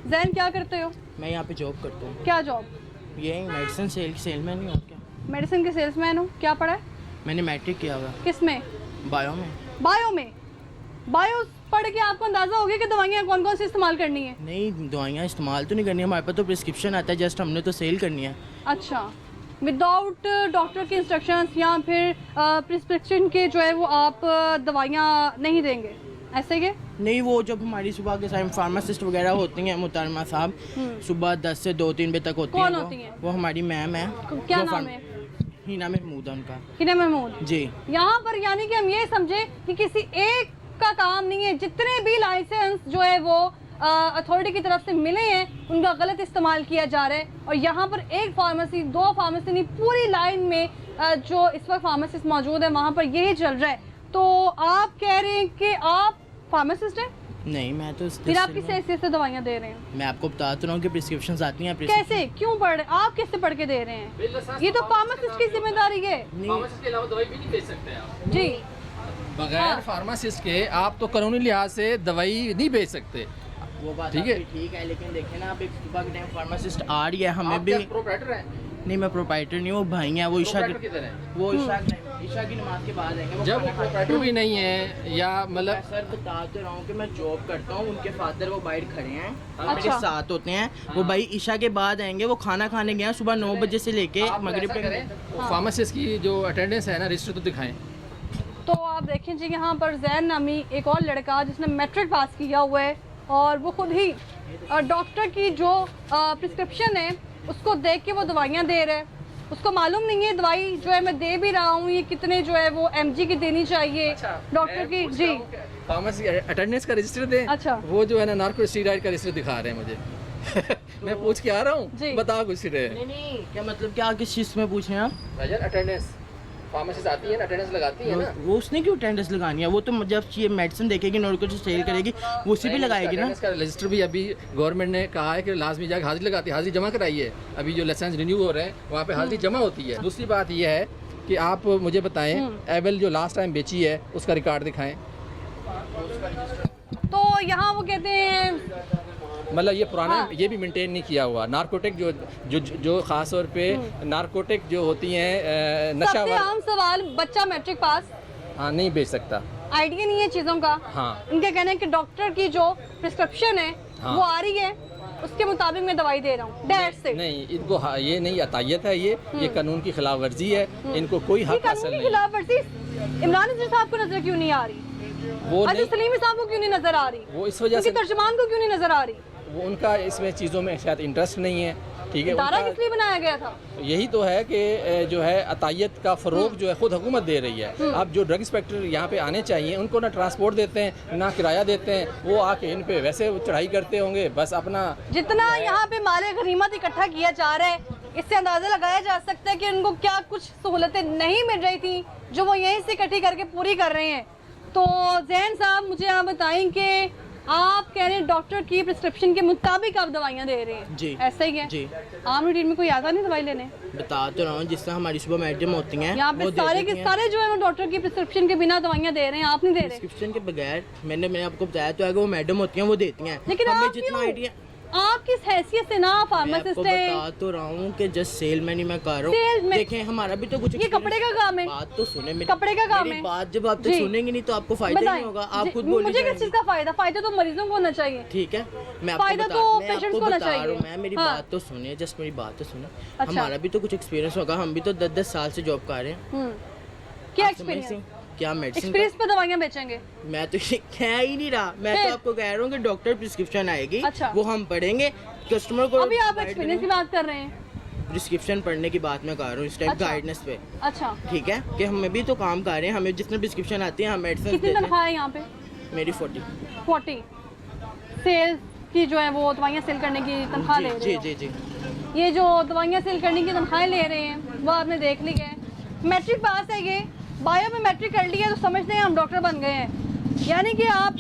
जैन क्या करते हो? मैं यहाँ पे जॉब करता हूँ। क्या जॉब? यही मेडिसिन सेलमैन ही हो क्या। मेडिसिन के सेल्समैन हो। क्या पढ़ा है? मैंने मैट्रिक किया हुआ। किस में? बायो में। बायो में? बायो पढ़ के आपको अंदाजा हो गया कि दवाइयाँ कौन कौन सी इस्तेमाल करनी है? नहीं, दवाइयाँ इस्तेमाल तो नहीं करनी, हमारे पास तो प्रिस्क्रिप्शन आता है, जस्ट हमने तो सेल करनी है। अच्छा, विदाउट डॉक्टर की इंस्ट्रक्शंस या फिर प्रिस्क्रिप्शन के जो है वो आप दवाइयाँ नहीं देंगे, ऐसे के? नहीं, वो जब हमारी सुबह के टाइम फार्मासिस्ट वगैरह होती हैं मुहतरमा साहब, सुबह 10 से 2-3 बजे तक होती हैं। कौन होती हैं? वो हमारी मैम है। क्या नाम है? हिना महमूद है उनका। हिना महमूद जी। यहाँ पर यानी कि हम ये समझे कि किसी एक का काम नहीं है, जितने भी लाइसेंस जो है वो अथॉरिटी की तरफ से मिले हैं उनका गलत इस्तेमाल किया जा रहा है। और यहाँ पर एक फार्मेसी, 2 फार्मेसी नहीं, पूरी लाइन में जो इस वक्त फार्मासिस्ट मौजूद है वहाँ पर यही चल रहा है। तो आप कह रहे हैं कि आप फार्मासिस्ट हैं? नहीं, मैं तो फिर आप किस हैसियत से दवाइयाँ दे रहे हैं? मैं आपको बताता हूँ कि प्रिस्क्रिप्शन आती हैं। कैसे, क्यों पढ़ रहे, आप कैसे पढ़ के दे रहे हैं? ये तो फार्मासिस्ट की जिम्मेदारी है। फार्मासिस्ट के अलावा दवाई भी नहीं बेच सकते आप जी, बगैर फार्मासिस्ट के। आप तो कानूनी लिहाज से दवाई नहीं बेच सकते। वो बात ठीक है। आपकी ठीक है, लेकिन देखिए ना, आप एक सुबह के टाइम फार्मासिस्ट आ रही है, हमें भी। प्रोप्राइटर है? नहीं, मैं प्रोप्राइटर नहीं हूँ, वो भाई हैं, वो ईशा प्रोप्राइटर किधर है? वो ईशा की नमाज के बाद आएंगे। वो जब खाना खाते प्रोप्राइटर हैं। भी नहीं है या मैं मतलब सर बता तो रहा हूँ कि मैं जॉब करता हूँ, उनके फादर वो बाहर खड़े हैं, अच्छा। मेरे साथ होते हैं। वो भाई ईशा के बाद आएंगे, वो खाना खाने गए हैं सुबह 9 बजे से लेके आप मगरिब ऐसा तक। करें, फार्मासिस्ट की जो अटेंडेंस है ना, रजिस्टर तो दिखाएं। तो आप देखें जी, यहाँ पर जैन नामी एक और लड़का जिसने मैट्रिक पास किया हुआ है और वो खुद ही डॉक्टर की जो प्रिस्क्रिप्शन है उसको देख के वो दवाइयाँ दे रहे हैं। उसको मालूम नहीं है दवाई जो है मैं दे भी रहा हूँ ये कितने जो है वो mg की देनी चाहिए। डॉक्टर की जी फार्मेसी अटेंडेंस का रजिस्टर दें। अच्छा। वो जो है ना नार्को स्टीरॉइड का रजिस्टर दिखा रहे हैं मुझे। मैं पूछ के आ रहा जी। हूँ, बता कुछ रहे। नहीं, क्या मतलब, क्या किस चीज़ में पूछ रहे हैं आप? भाईजान अटेंडेंस फार्मेसिस्ट आती है ना, अटेंडेंस लगाती है ना। वो उसने क्यों अटेंडेंस लगानी है? वो तो जब ये मेडिसिन देखेगी और कुछ सेल करेगी वो उसी भी लगाएगी ना। अटेंडेंस का रजिस्टर भी अभी गवर्नमेंट ने कहा है कि लाजमी जाकर हाजिरी लगाती है, हाजिरी जमा कराइए। अभी जो लाइसेंस रिन्यू हो रहे हैं वहाँ पे हाजिरी जमा होती है। दूसरी बात ये है कि आप मुझे बताएं, एवेल जो लास्ट टाइम बेची है उसका रिकॉर्ड दिखाएं। तो यहाँ वो कहते हैं मतलब ये पुराना हाँ। ये भी मेंटेन नहीं किया हुआ। नारकोटिक जो खास तौर पे नारकोटिक जो होती हैं सबसे नशा आम सवाल, बच्चा मैट्रिक पास, हाँ नहीं बेच सकता। आइडिया नहीं है चीज़ों का। हाँ। उनका कहना है कि डॉक्टर की जो प्रिस्क्रिप्शन है हाँ। वो आ रही है, उसके मुताबिक मैं दवाई दे रहा हूँ, डैट से। नहीं, इनको ये नहीं अतायत है, ये कानून की खिलाफ वर्जी है। इनको कोई ये हक कानून हासिल की नहीं। खिलाफ वर्जी इमरान नज़ीर साहब को नजर क्यों नहीं आ रही? वो अजीज नहीं, सलीम साहब को क्यों नहीं नजर आ रही? वो इस वजह उनकी से तर्जुमान को क्यों नहीं नजर आ रही? वो उनका इसमें चीज़ों में शायद इंटरेस्ट नहीं है। ठीक है, इदारा उनका किस लिए बनाया गया था? यही तो है कि जो है अतायत का फ़रोग जो है खुद हुकूमत दे रही है। अब जो ड्रग इंस्पेक्टर यहाँ पे आने चाहिए उनको ना ट्रांसपोर्ट देते हैं ना किराया देते हैं, वो आके इन पे वैसे चढ़ाई करते होंगे बस अपना। जितना यहाँ पे माले गनीमत इकट्ठा किया जा रहा है इससे अंदाजा लगाया जा सकता है कि उनको क्या कुछ सहूलतें नहीं मिल रही थी जो वो यहीं से इकट्ठी करके पूरी कर रहे हैं। तो जैन साहब मुझे आप बताएं कि आप कह रहे हैं डॉक्टर की प्रिस्क्रिप्शन के मुताबिक आप दवाइयाँ दे रहे हैं। जी। ऐसा ही है जी। आम रूटीन में कोई आता नहीं दवाई लेने? बता तो रहा हूँ, जिस तरह हमारी सुबह मैडम होती हैं यहाँ पे वो सारे देती के हैं। सारे जो है वो डॉक्टर की प्रिस्क्रिप्शन के बिना दवाइयाँ दे रहे हैं, आप नहीं दे रहे। प्रिस्क्रिप्शन के बगैर मैंने आपको बताया तो है कि वो मैडम होती हैं, वो देती हैं। लेकिन हमें आप जितना क्यों? आइडिया, आप किस हैसियत से ना मैं आपको फार्मासिस्ट बता हैं? तो रहा हूँ कि जस्ट सेलमैन ही मैं कर रहा Salesman- हूँ। देखें, हमारा भी तो कुछ ये experience- कपड़े का काम है। बात तो सुने मेरी, कपड़े का काम मेरी है। बात जब आप तक जी। सुनेंगी नहीं तो आपको फायदा ही बताएं। नहीं होगा। आप जी, खुद बोली मुझे किस चीज़ का फायदा? फायदा तो मरीजों को होना चाहिए। ठीक है, मैं फायदा आपको तो बता, मैं patients आपको को होना बता रहा हूँ। चाहिए। मैं मेरी हाँ। बात तो सुनिए, जस्ट मेरी बात तो सुनिए। अच्छा। हमारा भी तो कुछ एक्सपीरियंस होगा, हम भी तो 10-10 साल से जॉब कर रहे हैं। क्या आप समझ एक्सपीरियंस? रही हैं? क्या मेडिसिन एक्सपीरियंस पे दवाइयाँ बेचेंगे? मैं तो ये कह ही नहीं रहा, मैं फिर? तो आपको कह रहा हूँ कि डॉक्टर प्रिस्क्रिप्शन आएगी, अच्छा। वो हम पढ़ेंगे, कस्टमर को अभी आप एक्सपीरियंस की बात कर रहे हैं। प्रिस्क्रिप्शन पढ़ने की बात मैं कर रहा हूँ इस टाइम अच्छा। गाइडेंस पे। अच्छा, ठीक है कि हमें भी तो काम कर रहे हैं, हमें जितने प्रिस्क्रिप्शन आती है हम मेडिसिन कितनी देते हैं। तनख्वाह है यहाँ पे? मेरी 40। 40 सेल्स की जो है वो दवाइयाँ सेल करने की तनख्वाह ले रहे जी हो। जी जी। ये जो दवाइयाँ सेल करने की तनख्वाहें ले रहे हैं वो आपने देख ली है। मैट्रिक पास है ये, बायो में मैट्रिक कर लिया तो समझते हैं हम डॉक्टर बन गए हैं। यानी कि आप